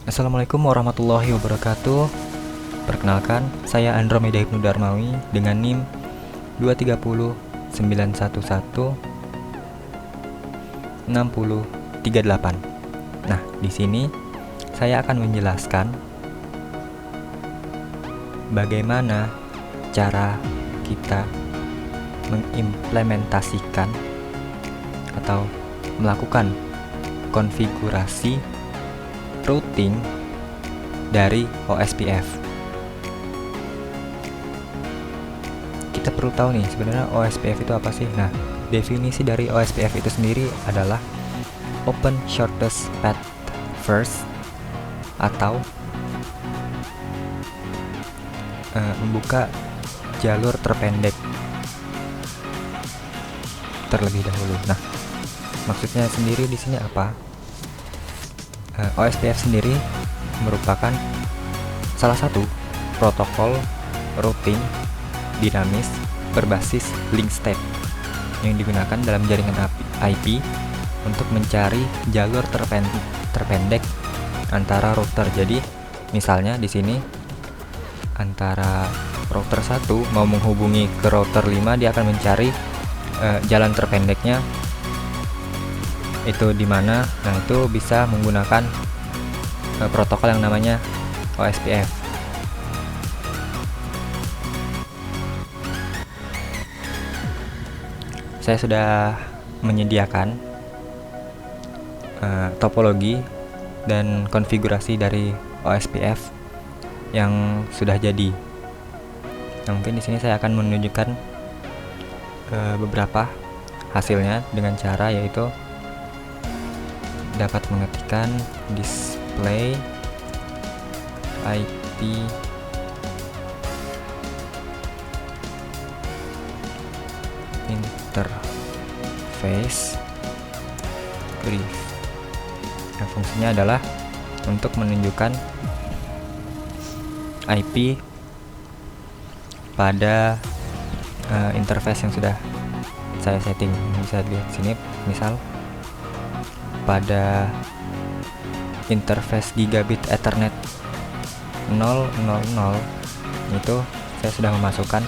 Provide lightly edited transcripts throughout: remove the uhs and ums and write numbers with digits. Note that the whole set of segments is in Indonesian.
Assalamualaikum warahmatullahi wabarakatuh. Perkenalkan, saya Andromeda Ibnu Darmawi dengan NIM 23091116038. Nah, di sini saya akan menjelaskan bagaimana cara kita mengimplementasikan atau melakukan konfigurasi routing dari OSPF. Kita perlu tahu nih sebenarnya OSPF itu apa sih? Nah, definisi dari OSPF itu sendiri adalah Open Shortest Path First atau membuka jalur terpendek terlebih dahulu. Nah, maksudnya sendiri di sini apa? OSPF sendiri merupakan salah satu protokol routing dinamis berbasis link state yang digunakan dalam jaringan IP untuk mencari jalur terpendek antara router. Jadi, misalnya di sini antara router 1 mau menghubungi ke router 5, dia akan mencari jalan terpendeknya itu di mana. Nah, itu bisa menggunakan protokol yang namanya OSPF. Saya sudah menyediakan topologi dan konfigurasi dari OSPF yang sudah jadi. Nah, mungkin di sini saya akan menunjukkan beberapa hasilnya dengan cara yaitu dapat mengetikkan display IP interface brief. Nah, fungsinya adalah untuk menunjukkan IP pada interface yang sudah saya setting. Bisa dilihat sini, misal pada interface gigabit Ethernet 000 itu saya sudah memasukkan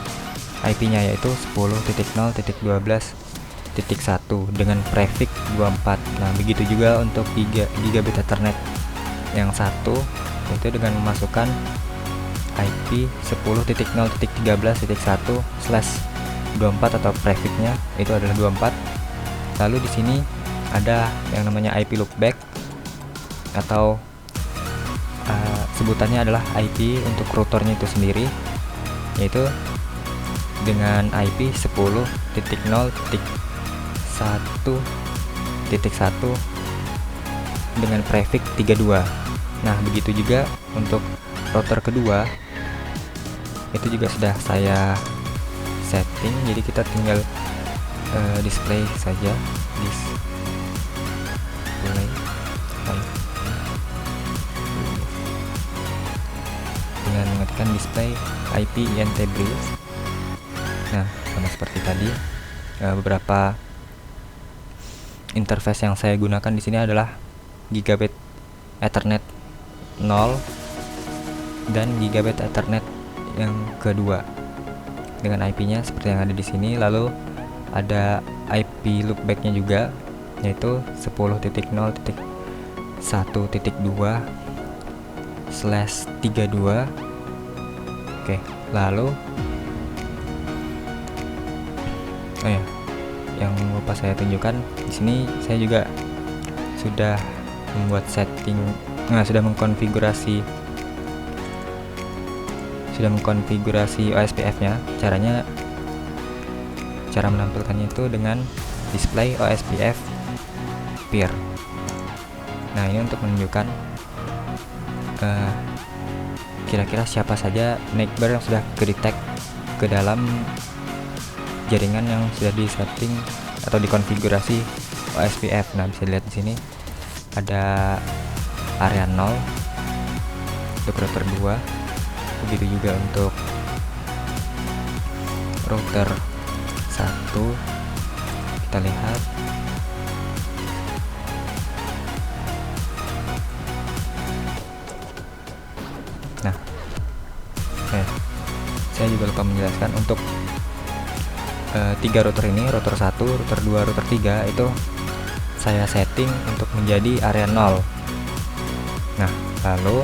IP-nya yaitu 10.0.12.1 dengan prefix 24. Nah, begitu juga untuk gigabit Ethernet yang satu itu dengan memasukkan IP 10.0.13.1/24 atau prefixnya itu adalah 24. Lalu di sini ada yang namanya IP loopback atau sebutannya adalah IP untuk routernya itu sendiri, yaitu dengan IP 10.0.1.1 dengan prefix 32. Nah, begitu juga untuk router kedua itu juga sudah saya setting, jadi kita tinggal display saja, display dengan mengetikkan display IP INT brief. Nah, sama seperti tadi, beberapa interface yang saya gunakan di sini adalah gigabit Ethernet 0 dan gigabit Ethernet yang kedua dengan IP-nya seperti yang ada di sini. Lalu ada IP loopback-nya juga yaitu 10.1.2/32. Oke, lalu yang lupa saya tunjukkan di sini, saya juga sudah membuat setting, sudah mengkonfigurasi OSPF-nya. Cara menampilkannya itu dengan display OSPF peer. Nah, ini untuk menunjukkan kira-kira siapa saja neighbor yang sudah kedetek ke dalam jaringan yang sudah disetting atau dikonfigurasi OSPF. Nah, bisa dilihat di sini ada area 0 untuk router 2, begitu juga untuk router 1. Kita lihat Nah, saya juga lupa menjelaskan untuk 3 router ini, router 1, router 2, router 3 itu saya setting untuk menjadi area 0. Nah, lalu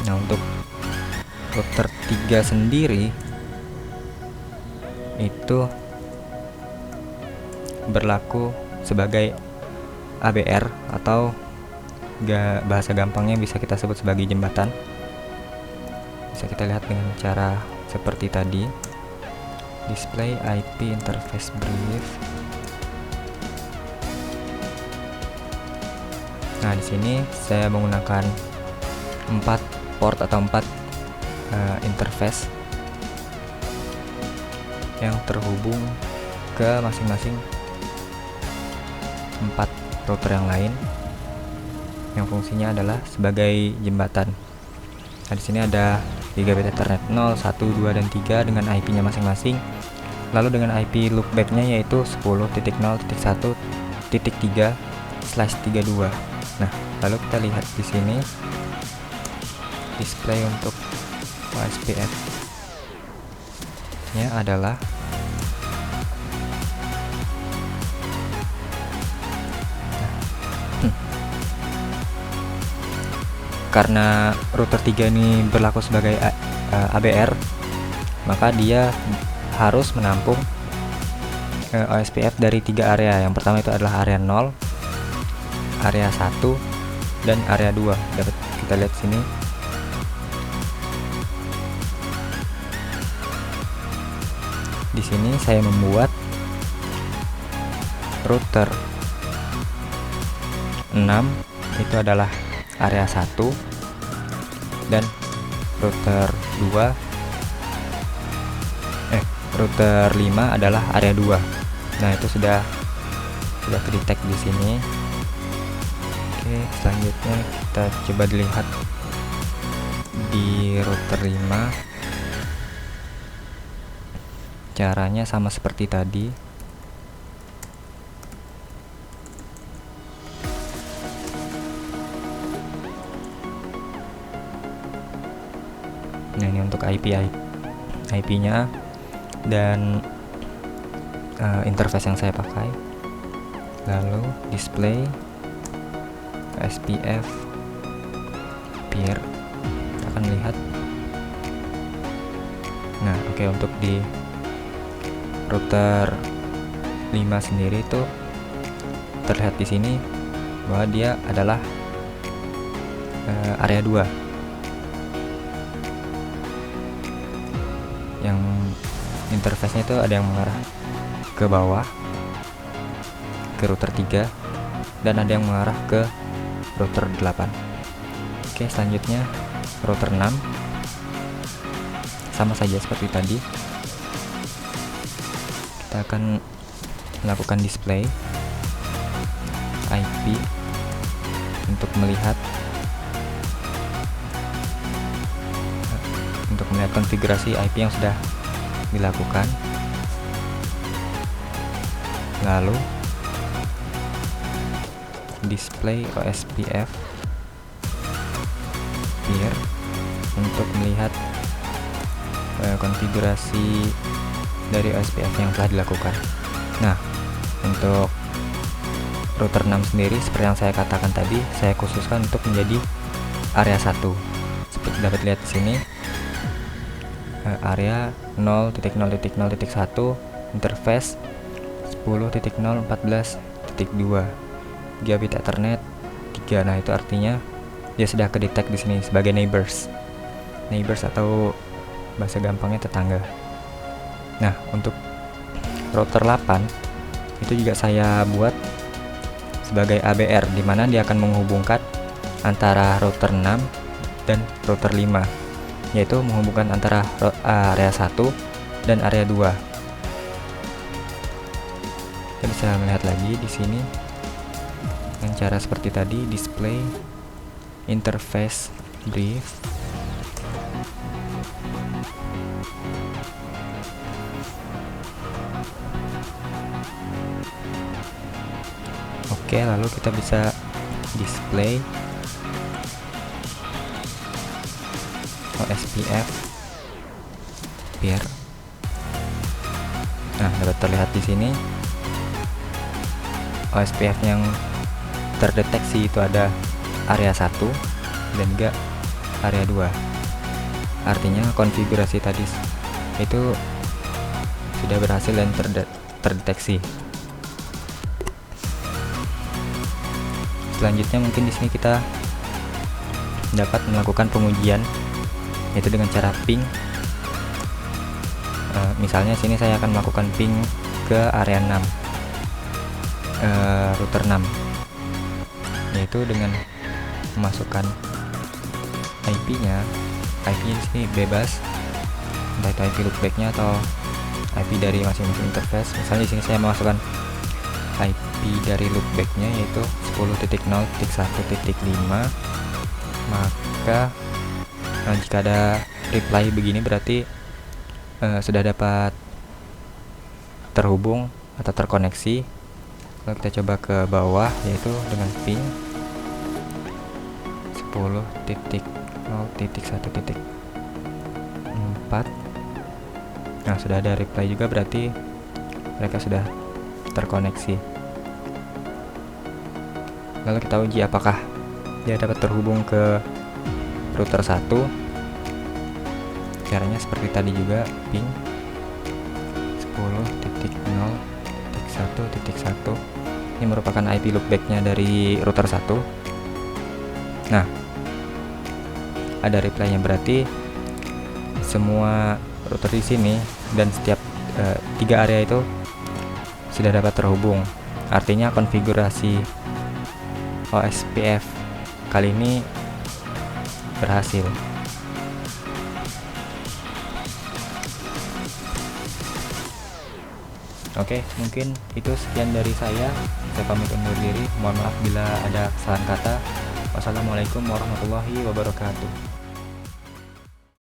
untuk router 3 sendiri itu berlaku sebagai ABR atau bahasa gampangnya bisa kita sebut sebagai jembatan. Bisa kita lihat dengan cara seperti tadi. Display IP interface brief. Nah, di sini saya menggunakan 4 port atau 4 interface yang terhubung ke masing-masing 4 router yang lain yang fungsinya adalah sebagai jembatan. Nah, di sini ada gigabit Ethernet 0, 1, 2, dan 3 dengan IP-nya masing-masing. Lalu dengan IP loopback-nya yaitu 10.0.1.3/32. Nah, lalu kita lihat di sini display untuk OSPF-nya adalah karena router 3 ini berlaku sebagai ABR, maka dia harus menampung OSPF dari 3 area. Yang pertama itu adalah area 0, area 1, dan area 2. Dapat kita lihat sini. Di sini saya membuat router 6 itu adalah area 1 dan router 5 adalah area 2. Nah, itu sudah ke-detect di sini. Oke, selanjutnya kita coba dilihat di router 5. Caranya sama seperti tadi. Nah, ini untuk IP-nya dan interface yang saya pakai. Lalu display SPF peer, kita akan lihat. Nah, oke, untuk di router 5 sendiri itu terlihat di sini bahwa dia adalah area 2 yang interface-nya itu ada yang mengarah ke bawah ke router 3 dan ada yang mengarah ke router 8. Oke, selanjutnya router 6 sama saja seperti tadi. Kita akan melakukan display IP untuk melihat konfigurasi IP yang sudah dilakukan. Lalu display OSPF peer untuk melihat konfigurasi dari OSPF yang telah dilakukan. Nah, untuk router 6 sendiri seperti yang saya katakan tadi, saya khususkan untuk menjadi area 1. Seperti dapat lihat di sini, area 0.0.0.1 interface 10.0.14.2 gigabit Ethernet 3. Nah, itu artinya dia sudah ke-detect di sini sebagai neighbors atau bahasa gampangnya tetangga. Nah, untuk router 8 itu juga saya buat sebagai ABR, di mana dia akan menghubungkan antara router 6 dan router 5, yaitu menghubungkan antara area 1 dan area 2. Kita bisa melihat lagi di sini dengan cara seperti tadi, display interface brief. Oke, lalu kita bisa display OSPF peer. Nah, dapat terlihat di sini OSPF yang terdeteksi itu ada area 1 dan juga area 2. Artinya konfigurasi tadi itu sudah berhasil dan terdeteksi. Selanjutnya mungkin di sini kita dapat melakukan pengujian, yaitu dengan cara ping. Misalnya sini saya akan melakukan ping ke area 6, router 6, yaitu dengan memasukkan IP-nya. IP di sini bebas, entah itu IP loopback-nya atau IP dari masing-masing interface. Misalnya di sini saya memasukkan IP dari loopback-nya yaitu 10.0.1.5, maka jika ada reply begini berarti sudah dapat terhubung atau terkoneksi. Kalau kita coba ke bawah, yaitu dengan ping 10.0.1.4. Nah, sudah ada reply juga, berarti mereka sudah terkoneksi. Lalu kita uji apakah dia dapat terhubung ke router 1. Caranya seperti tadi juga, ping 10.0.1.1. Ini merupakan IP loopback-nya dari router 1. Nah, ada reply-nya, berarti semua router di sini dan setiap 3 area itu sudah dapat terhubung. Artinya konfigurasi OSPF kali ini berhasil. Oke, mungkin itu sekian dari saya. Saya pamit undur diri. Mohon maaf bila ada kesalahan kata. Wassalamualaikum warahmatullahi wabarakatuh.